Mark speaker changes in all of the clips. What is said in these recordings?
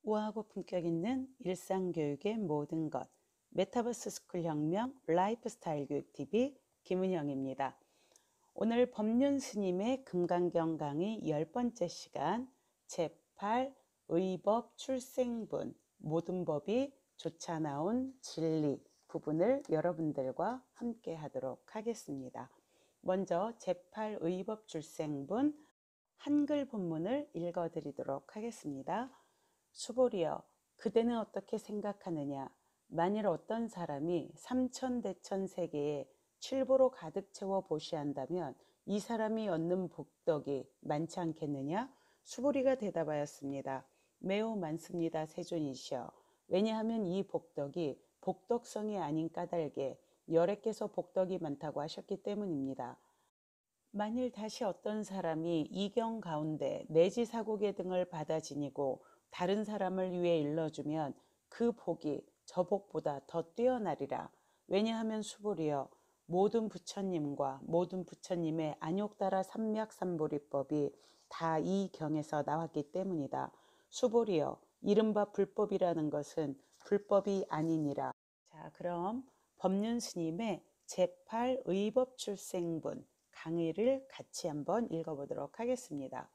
Speaker 1: 우아하고 품격 있는 일상교육의 모든 것. 메타버스 스쿨 혁명 라이프스타일 교육TV 김은영입니다. 오늘 법륜 스님의 금강경 강의 10번째 시간 제8 의법 출생분 모든 법이 조차 나온 진리 부분을 여러분들과 함께 하도록 하겠습니다. 먼저 제8 의법 출생분 한글 본문을 읽어드리도록 하겠습니다. 수보리여, 그대는 어떻게 생각하느냐? 만일 어떤 사람이 삼천대천 세계에 칠보로 가득 채워 보시한다면 이 사람이 얻는 복덕이 많지 않겠느냐? 수보리가 대답하였습니다. 매우 많습니다, 세존이시여. 왜냐하면 이 복덕이 복덕성이 아닌 까닭에 여래께서 복덕이 많다고 하셨기 때문입니다. 만일 다시 어떤 사람이 이경 가운데 내지사고계 등을 받아 지니고 다른 사람을 위해 일러주면 그 복이 저 복보다 더 뛰어나리라. 왜냐하면 수보리여, 모든 부처님과 모든 부처님의 안욕따라 삼맥삼보리법이 다 이 경에서 나왔기 때문이다. 수보리여, 이른바 불법이라는 것은 불법이 아니니라. 자, 그럼 법륜 스님의 제8 의법출생분 강의를 같이 한번 읽어보도록 하겠습니다.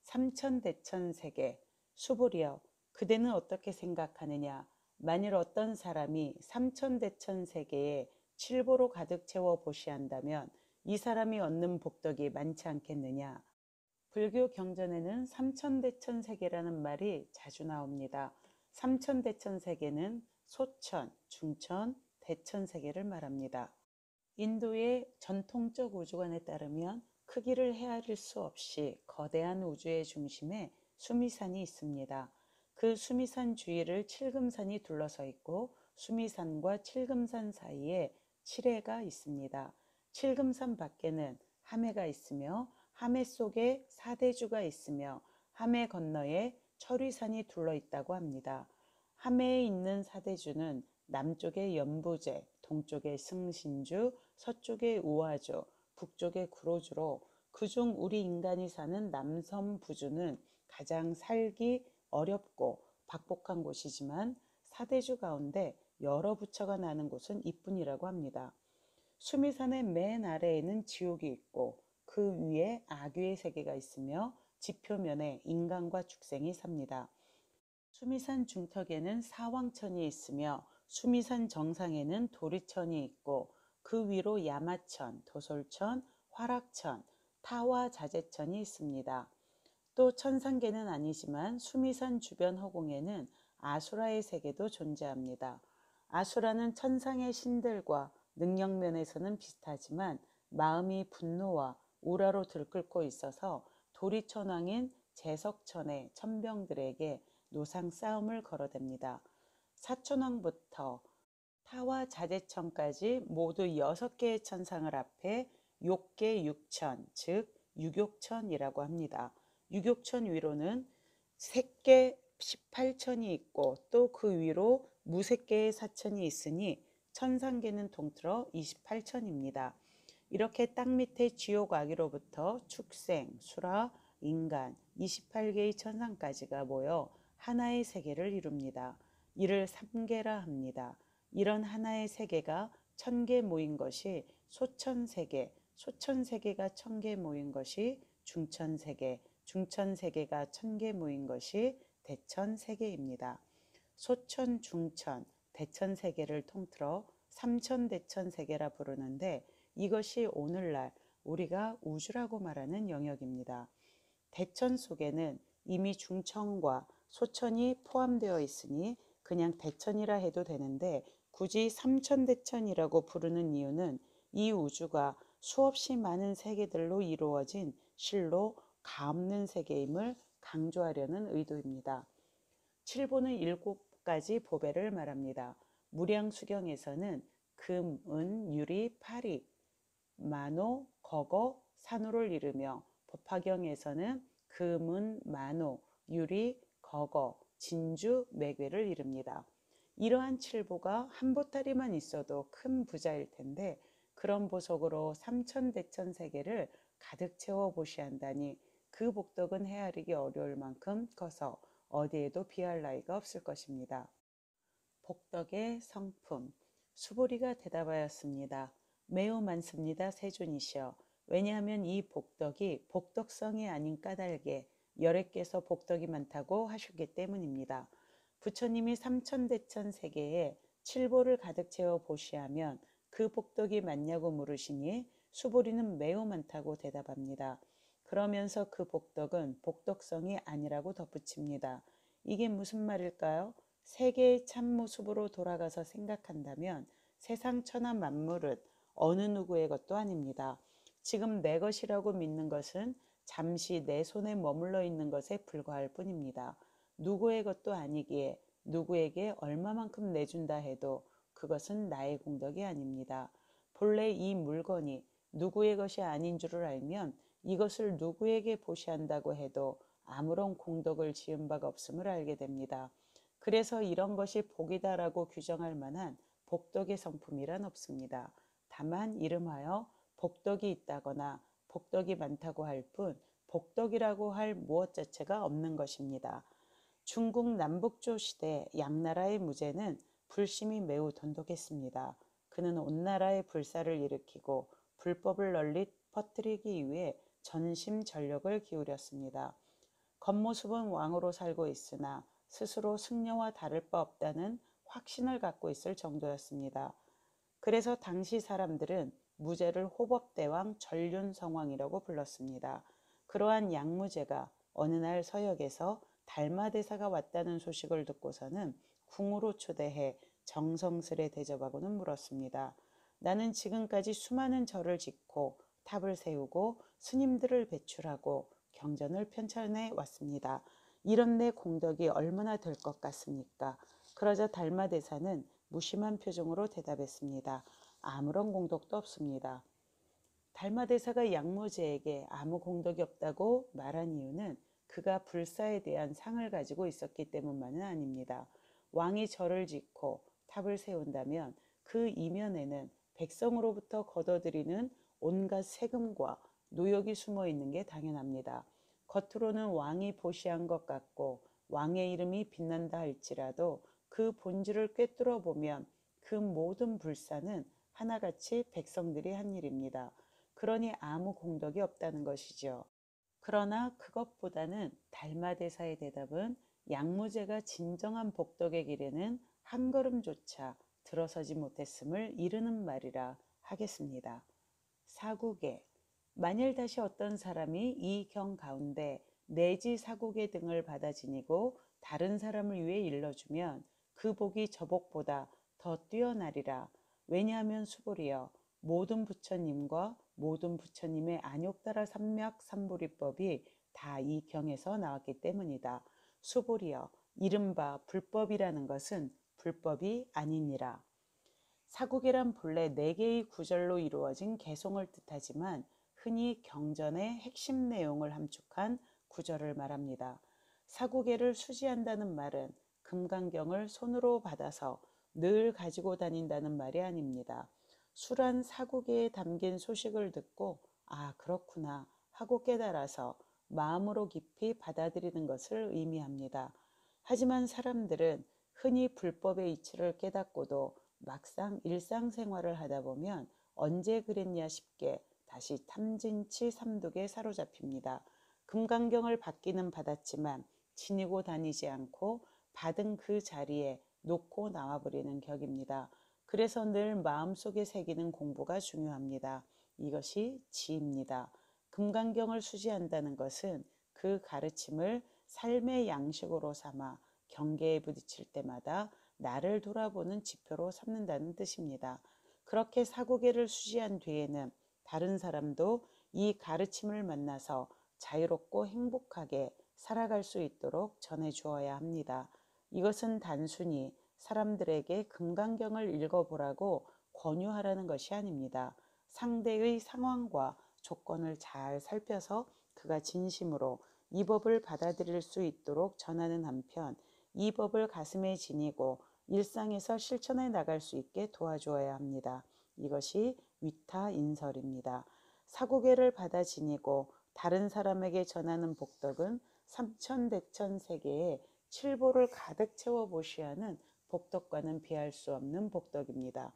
Speaker 1: 삼천대천세계, 수보리여, 그대는 어떻게 생각하느냐? 만일 어떤 사람이 삼천대천세계에 칠보로 가득 채워 보시한다면 이 사람이 얻는 복덕이 많지 않겠느냐? 불교 경전에는 삼천대천세계라는 말이 자주 나옵니다. 삼천대천세계는 소천, 중천, 대천세계를 말합니다. 인도의 전통적 우주관에 따르면 크기를 헤아릴 수 없이 거대한 우주의 중심에 수미산이 있습니다. 그 수미산 주위를 칠금산이 둘러서 있고 수미산과 칠금산 사이에 칠해가 있습니다. 칠금산 밖에는 함해가 있으며 함해 속에 사대주가 있으며 함해 건너에 철위산이 둘러 있다고 합니다. 함해에 있는 사대주는 남쪽의 연부제, 동쪽의 승신주, 서쪽의 우화주, 북쪽의 구로주로 그중 우리 인간이 사는 남섬부주는 가장 살기 어렵고 박복한 곳이지만 사대주 가운데 여러 부처가 나는 곳은 이뿐이라고 합니다. 수미산의 맨 아래에는 지옥이 있고 그 위에 아귀의 세계가 있으며 지표면에 인간과 축생이 삽니다. 수미산 중턱에는 사왕천이 있으며 수미산 정상에는 도리천이 있고 그 위로 야마천, 도솔천, 화락천, 타와자재천이 있습니다. 또 천상계는 아니지만 수미산 주변 허공에는 아수라의 세계도 존재합니다. 아수라는 천상의 신들과 능력면에서는 비슷하지만 마음이 분노와 우라로 들끓고 있어서 도리천왕인 제석천의 천병들에게 노상 싸움을 걸어댑니다. 사천왕부터 타와자재천까지 모두 6개의 천상을 합해 욕계 육천, 즉 육욕천이라고 합니다. 육욕천 위로는 색계 18천이 있고 또 그 위로 무색계의 사천이 있으니 천상계는 통틀어 28천입니다. 이렇게 땅 밑에 지옥 아기로부터 축생, 수라, 인간 28개의 천상까지가 모여 하나의 세계를 이룹니다. 이를 삼계라 합니다. 이런 하나의 세계가 1000개 모인 것이 소천세계, 소천세계가 1000개 모인 것이 중천세계, 중천세계가 1000개 모인 것이 대천세계입니다. 소천, 중천, 대천세계를 통틀어 삼천대천세계라 부르는데 이것이 오늘날 우리가 우주라고 말하는 영역입니다. 대천 속에는 이미 중천과 소천이 포함되어 있으니 그냥 대천이라 해도 되는데 굳이 삼천대천이라고 부르는 이유는 이 우주가 수없이 많은 세계들로 이루어진 실로 가없는 세계임을 강조하려는 의도입니다. 칠보는 7가지 보배를 말합니다. 무량수경에서는 금, 은, 유리, 파리, 만호, 거거, 산호를 이르며 법화경에서는 금, 은, 만호, 유리, 거거, 진주, 매괴를 이릅니다. 이러한 칠보가 한 보따리만 있어도 큰 부자일 텐데 그런 보석으로 삼천대천세계를 가득 채워 보시한다니 그 복덕은 헤아리기 어려울 만큼 커서 어디에도 비할 나위가 없을 것입니다. 복덕의 성품. 수보리가 대답하였습니다. 매우 많습니다, 세존이시여. 왜냐하면 이 복덕이 복덕성이 아닌 까닭에 열애께서 복덕이 많다고 하셨기 때문입니다. 부처님이 삼천대천 세계에 칠보를 가득 채워 보시하면 그 복덕이 많냐고 물으시니 수보리는 매우 많다고 대답합니다. 그러면서 그 복덕은 복덕성이 아니라고 덧붙입니다. 이게 무슨 말일까요? 세계의 참모습으로 돌아가서 생각한다면 세상 천하 만물은 어느 누구의 것도 아닙니다. 지금 내 것이라고 믿는 것은 잠시 내 손에 머물러 있는 것에 불과할 뿐입니다. 누구의 것도 아니기에 누구에게 얼마만큼 내준다 해도 그것은 나의 공덕이 아닙니다. 본래 이 물건이 누구의 것이 아닌 줄을 알면 이것을 누구에게 보시한다고 해도 아무런 공덕을 지은 바가 없음을 알게 됩니다. 그래서 이런 것이 복이다라고 규정할 만한 복덕의 성품이란 없습니다. 다만 이름하여 복덕이 있다거나 복덕이 많다고 할 뿐 복덕이라고 할 무엇 자체가 없는 것입니다. 중국 남북조 시대 양나라의 무제는 불심이 매우 돈독했습니다. 그는 온 나라에 불사를 일으키고 불법을 널리 퍼뜨리기 위해 전심전력을 기울였습니다. 겉모습은 왕으로 살고 있으나 스스로 승려와 다를 바 없다는 확신을 갖고 있을 정도였습니다. 그래서 당시 사람들은 무제를 호법대왕 전륜성왕이라고 불렀습니다. 그러한 양무제가 어느 날 서역에서 달마대사가 왔다는 소식을 듣고서는 궁으로 초대해 정성스레 대접하고는 물었습니다. 나는 지금까지 수많은 절을 짓고 탑을 세우고 스님들을 배출하고 경전을 편찬해 왔습니다. 이런 내 공덕이 얼마나 될 것 같습니까? 그러자 달마대사는 무심한 표정으로 대답했습니다. 아무런 공덕도 없습니다. 달마대사가 양무제에게 아무 공덕이 없다고 말한 이유는 그가 불사에 대한 상을 가지고 있었기 때문만은 아닙니다. 왕이 절을 짓고 탑을 세운다면 그 이면에는 백성으로부터 걷어들이는 온갖 세금과 노역이 숨어 있는 게 당연합니다. 겉으로는 왕이 보시한 것 같고 왕의 이름이 빛난다 할지라도 그 본질을 꿰뚫어 보면 그 모든 불사는 하나같이 백성들이 한 일입니다. 그러니 아무 공덕이 없다는 것이죠. 그러나 그것보다는 달마대사의 대답은 양무제가 진정한 복덕의 길에는 한 걸음조차 들어서지 못했음을 이르는 말이라 하겠습니다. 사국에 만일 다시 어떤 사람이 이 경 가운데 내지 사국의 등을 받아 지니고 다른 사람을 위해 일러주면 그 복이 저 복보다 더 뛰어나리라. 왜냐하면 수보리여 모든 부처님과 모든 부처님의 안욕따라 삼맥 삼보리법이 다 이 경에서 나왔기 때문이다. 수보리여 이른바 불법이라는 것은 불법이 아니니라. 사국이란 본래 4개의 구절로 이루어진 개송을 뜻하지만 흔히 경전의 핵심 내용을 함축한 구절을 말합니다. 사국예를 수지한다는 말은 금강경을 손으로 받아서 늘 가지고 다닌다는 말이 아닙니다. 술한 사국예에 담긴 소식을 듣고 아 그렇구나 하고 깨달아서 마음으로 깊이 받아들이는 것을 의미합니다. 하지만 사람들은 흔히 불법의 이치를 깨닫고도 막상 일상생활을 하다 보면 언제 그랬냐 싶게 다시 탐진치 삼독에 사로잡힙니다. 금강경을 받기는 받았지만 지니고 다니지 않고 받은 그 자리에 놓고 나와버리는 격입니다. 그래서 늘 마음속에 새기는 공부가 중요합니다. 이것이 지입니다. 금강경을 수지한다는 것은 그 가르침을 삶의 양식으로 삼아 경계에 부딪힐 때마다 나를 돌아보는 지표로 삼는다는 뜻입니다. 그렇게 사고계를 수지한 뒤에는 다른 사람도 이 가르침을 만나서 자유롭고 행복하게 살아갈 수 있도록 전해주어야 합니다. 이것은 단순히 사람들에게 금강경을 읽어보라고 권유하라는 것이 아닙니다. 상대의 상황과 조건을 잘 살펴서 그가 진심으로 이 법을 받아들일 수 있도록 전하는 한편 이 법을 가슴에 지니고 일상에서 실천해 나갈 수 있게 도와주어야 합니다. 이것이 위타인설입니다. 사고계를 받아 지니고 다른 사람에게 전하는 복덕은 삼천대천 세계에 칠보를 가득 채워 보시하는 복덕과는 비할 수 없는 복덕입니다.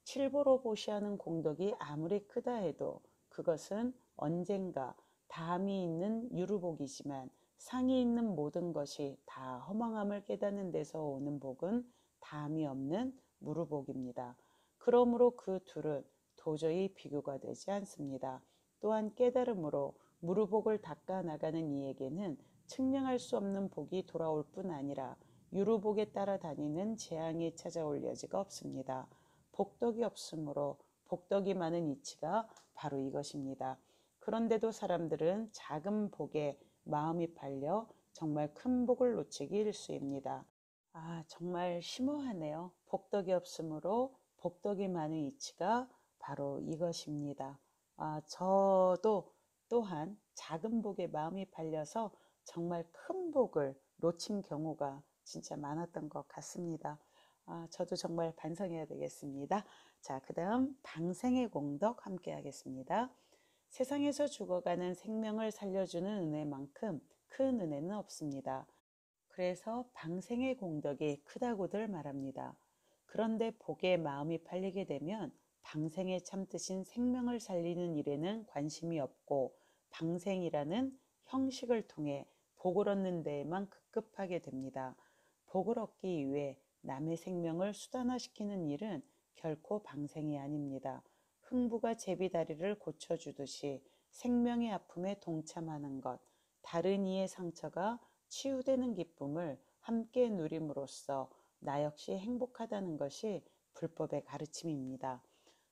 Speaker 1: 칠보로 보시하는 공덕이 아무리 크다 해도 그것은 언젠가 다함이 있는 유루복이지만 상이 있는 모든 것이 다 허망함을 깨닫는 데서 오는 복은 다함이 없는 무루복입니다. 그러므로 그 둘은 도저히 비교가 되지 않습니다. 또한 깨달음으로 무루복을 닦아 나가는 이에게는 측량할 수 없는 복이 돌아올 뿐 아니라 유루복에 따라 다니는 재앙이 찾아올 여지가 없습니다. 복덕이 없으므로 복덕이 많은 이치가 바로 이것입니다. 그런데도 사람들은 작은 복에 마음이 팔려 정말 큰 복을 놓치기 일쑤입니다. 정말 심오하네요. 복덕이 없으므로 복덕이 많은 이치가 바로 이것입니다. 저도 또한 작은 복에 마음이 팔려서 정말 큰 복을 놓친 경우가 진짜 많았던 것 같습니다. 저도 정말 반성해야 되겠습니다. 자, 그 다음 방생의 공덕 함께 하겠습니다. 세상에서 죽어가는 생명을 살려주는 은혜만큼 큰 은혜는 없습니다. 그래서 방생의 공덕이 크다고들 말합니다. 그런데 복에 마음이 팔리게 되면 방생의 참뜻인 생명을 살리는 일에는 관심이 없고 방생이라는 형식을 통해 복을 얻는 데에만 급급하게 됩니다. 복을 얻기 위해 남의 생명을 수단화시키는 일은 결코 방생이 아닙니다. 흥부가 제비다리를 고쳐주듯이 생명의 아픔에 동참하는 것, 다른 이의 상처가 치유되는 기쁨을 함께 누림으로써 나 역시 행복하다는 것이 불법의 가르침입니다.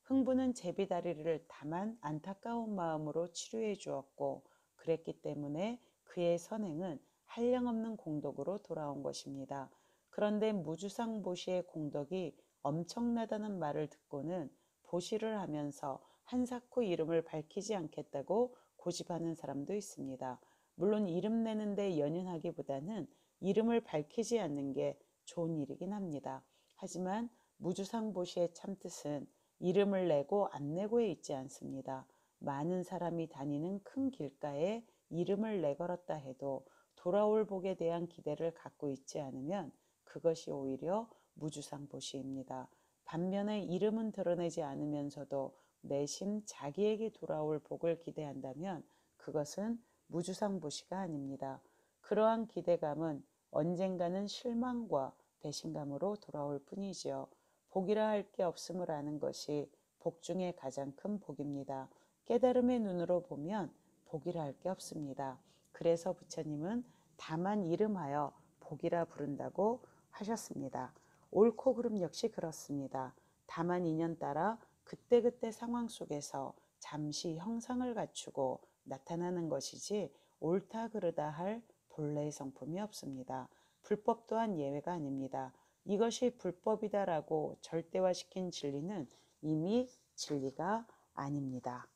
Speaker 1: 흥부는 제비다리를 다만 안타까운 마음으로 치료해 주었고 그랬기 때문에 그의 선행은 한량없는 공덕으로 돌아온 것입니다. 그런데 무주상 보시의 공덕이 엄청나다는 말을 듣고는 보시를 하면서 한사코 이름을 밝히지 않겠다고 고집하는 사람도 있습니다. 물론 이름 내는데 연연하기보다는 이름을 밝히지 않는 게 좋은 일이긴 합니다. 하지만 무주상보시의 참뜻은 이름을 내고 안 내고에 있지 않습니다. 많은 사람이 다니는 큰 길가에 이름을 내걸었다 해도 돌아올 복에 대한 기대를 갖고 있지 않으면 그것이 오히려 무주상보시입니다. 반면에 이름은 드러내지 않으면서도 내심 자기에게 돌아올 복을 기대한다면 그것은 무주상보시가 아닙니다. 그러한 기대감은 언젠가는 실망과 배신감으로 돌아올 뿐이지요. 복이라 할 게 없음을 아는 것이 복 중에 가장 큰 복입니다. 깨달음의 눈으로 보면 복이라 할 게 없습니다. 그래서 부처님은 다만 이름하여 복이라 부른다고 하셨습니다. 옳고 그름 역시 그렇습니다. 다만 인연 따라 그때그때 상황 속에서 잠시 형상을 갖추고 나타나는 것이지 옳다 그르다 할 본래의 성품이 없습니다. 불법 또한 예외가 아닙니다. 이것이 불법이다라고 절대화시킨 진리는 이미 진리가 아닙니다.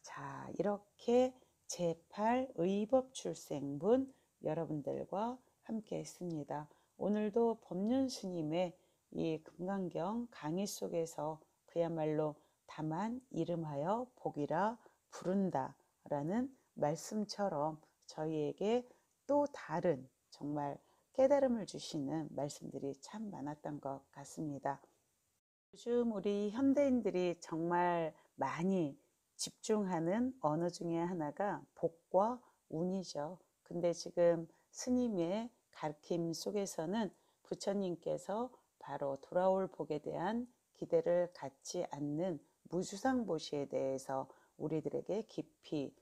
Speaker 1: 자, 이렇게 제8 의법출생분 여러분들과 함께 했습니다. 오늘도 법륜 스님의 이 금강경 강의 속에서 그야말로 다만 이름하여 복이라 부른다 라는 말씀처럼 저희에게 또 다른 정말 깨달음을 주시는 말씀들이 참 많았던 것 같습니다. 요즘 우리 현대인들이 정말 많이 집중하는 언어 중에 하나가 복과 운이죠. 근데 지금 스님의 가르침 속에서는 부처님께서 바로 돌아올 복에 대한 기대를 갖지 않는 무주상보시에 대해서 우리들에게 깊이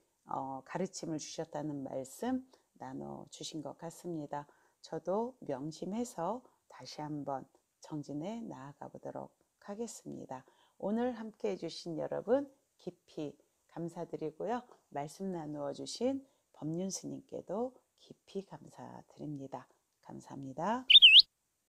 Speaker 1: 가르침을 주셨다는 말씀 나눠주신 것 같습니다. 저도 명심해서 다시 한번 정진해 나아가 보도록 하겠습니다. 오늘 함께 해주신 여러분 깊이 감사드리고요. 말씀 나누어 주신 법륜 스님께도 깊이 감사드립니다. 감사합니다.